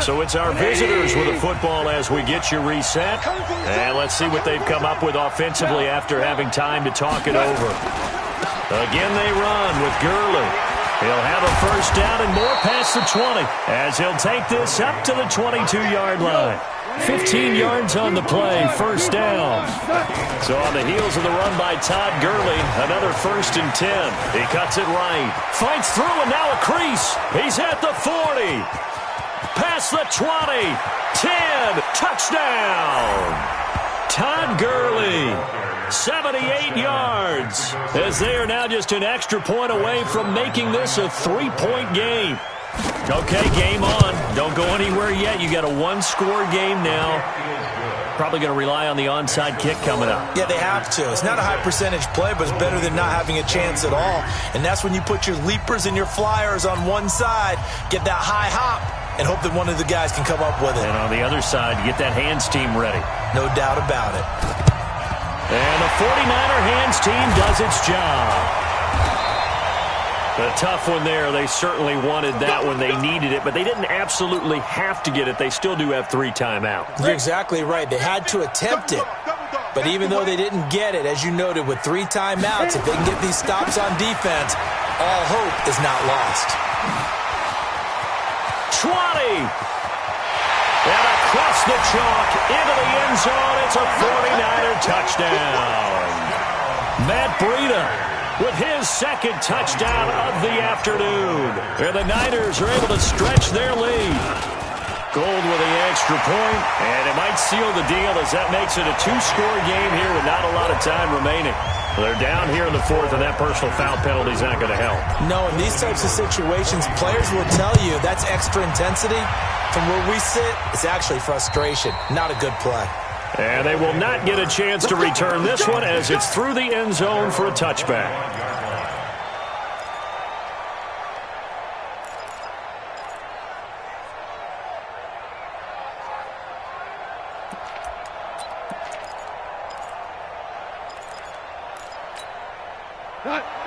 H: So it's our visitors with the football as we get you reset. And let's see what they've come up with offensively after having time to talk it over. Again, they run with Gurley. He'll have a first down and more past the 20 as he'll take this up to the 22-yard line. 15 yards on the play, first down. So on the heels of the run by Todd Gurley, another 1st and 10. He cuts it right, fights through, and now a crease. He's at the 40. Past the 20, 10, touchdown. Todd Gurley, 78 yards, as they are now just an extra point away from making this a 3-point game. Okay, game on. Don't go anywhere yet. You got a 1-score game now. Probably going to rely on the onside kick coming up.
I: Yeah, they have to. It's not a high percentage play, but it's better than not having a chance at all. And that's when you put your leapers and your flyers on one side, get that high hop, and hope that one of the guys can come up with it.
H: And on the other side, get that hands team ready.
I: No doubt about it.
H: And the 49er hands team does its job. A tough one there. They certainly wanted that one. They needed it, but they didn't absolutely have to get it. They still do have 3 timeouts.
I: You're exactly right. They had to attempt it. But even though they didn't get it, as you noted, with 3 timeouts, if they can get these stops on defense, all hope is not lost.
H: 20. And across the chalk into the end zone. It's a 49er touchdown. Matt Breida with his second touchdown of the afternoon. And the Niners are able to stretch their lead. Gold with the extra point, and it might seal the deal as that makes it a 2-score game here with not a lot of time remaining. They're down here in the 4th, and that personal foul penalty is not going to help.
I: No, in these types of situations, players will tell you that's extra intensity. From where we sit, it's actually frustration. Not a good play.
H: And they will not get a chance to return this one as it's through the end zone for a touchback.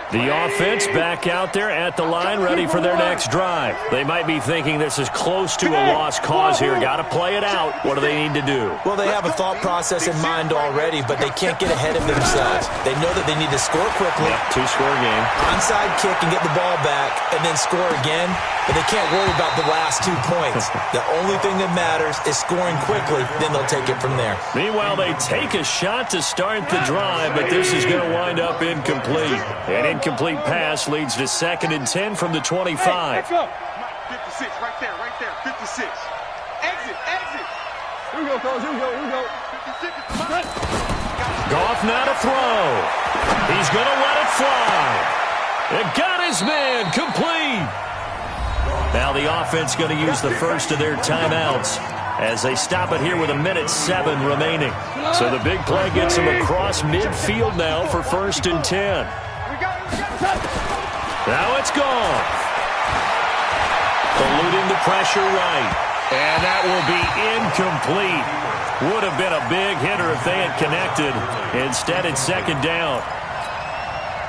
H: The offense back out there at the line, ready for their next drive. They might be thinking this is close to a lost cause here. Got to play it out. What do they need to do?
I: Well, they have a thought process in mind already, but they can't get ahead of themselves. They know that they need to score quickly.
H: Yep, 2-score game.
I: Onside kick and get the ball back, and then score again. But they can't worry about the last 2 points. The only thing that matters is scoring quickly. Then they'll take it from there.
H: Meanwhile, they take a shot to start the drive, but this is going to wind up incomplete. An incomplete pass leads to 2nd and 10 from the 25.
J: Hey, 56, right there, 56. Exit. Here we go, fellas, here we go. 56 is mine.
H: Goff now to throw. He's going to let it fly. It got his man complete. Now the offense going to use the first of their timeouts as they stop it here with 1:07 remaining. So the big play gets them across midfield now for 1st and 10. Now it's gone. Eluding the pressure right. And that will be incomplete. Would have been a big hitter if they had connected. Instead, it's 2nd down.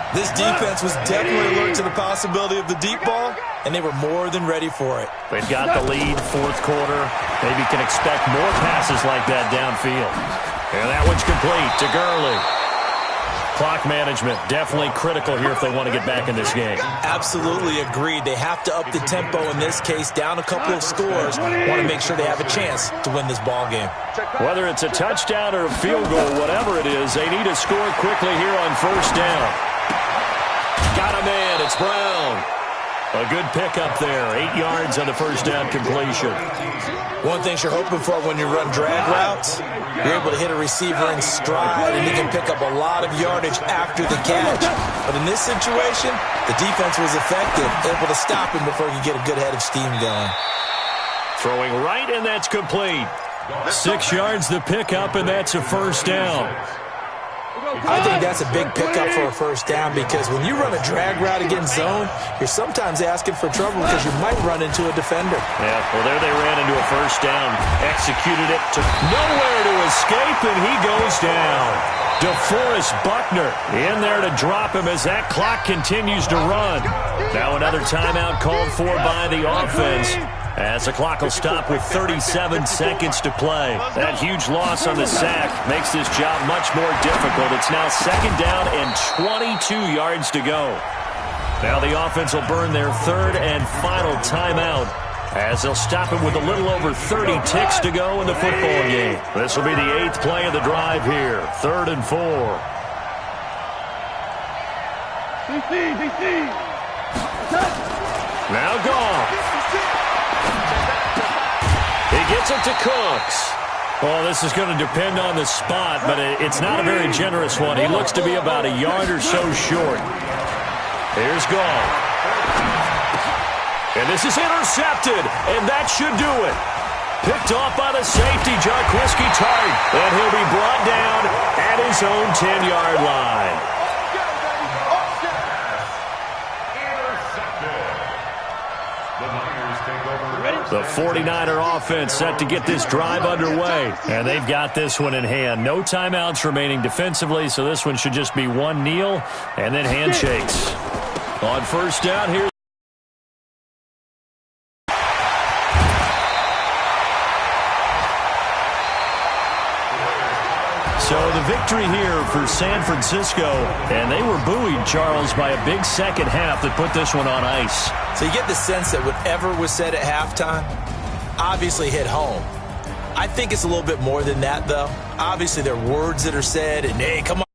I: This defense was definitely alert to the possibility of the deep ball, and they were more than ready for it.
H: They've got the lead, fourth quarter. Maybe can expect more passes like that downfield. And that one's complete to Gurley. Clock management, definitely critical here if they want to get back in this game.
I: Absolutely agreed. They have to up the tempo in this case, down a couple of scores. Want to make sure they have a chance to win this ball game.
H: Whether it's a touchdown or a field goal, whatever it is, they need to score quickly here on first down. Got a man, it's Brown. A good pickup there, 8 yards on the first down completion.
I: One thing you're hoping for when you run drag routes, you're able to hit a receiver in stride, and he can pick up a lot of yardage after the catch. But in this situation, the defense was effective, able to stop him before he could get a good head of steam going.
H: Throwing right, and that's complete. 6 yards the pickup, and that's a first down.
I: I think that's a big pickup for a first down because when you run a drag route against zone, you're sometimes asking for trouble because you might run into a defender.
H: Yeah, well, there they ran into a first down. Executed it, took nowhere to escape, and he goes down. DeForest Buckner in there to drop him as that clock continues to run. Now another timeout called for by the offense, as the clock will stop with 37 seconds to play. That huge loss on the sack makes this job much more difficult. It's now second down and 22 yards to go. Now the offense will burn their third and final timeout, as they'll stop him with a little over 30 ticks to go in the football game. This will be the 8th play of the drive here, 3rd and 4. Now gone. He gets it to Cooks. Well, this is going to depend on the spot, but it's not a very generous one. He looks to be about a yard or so short. Here's Gall. And this is intercepted, and that should do it. Picked off by the safety, Jarquiski Tart. And he'll be brought down at his own 10-yard line. The 49er offense set to get this drive underway, and they've got this one in hand. No timeouts remaining defensively, so this one should just be one kneel and then handshakes. On first down here. So the victory here for San Francisco, and they were buoyed, Charles, by a big second half that put this one on ice.
I: So you get the sense that whatever was said at halftime obviously hit home. I think it's a little bit more than that, though. Obviously, there are words that are said, and hey, come on.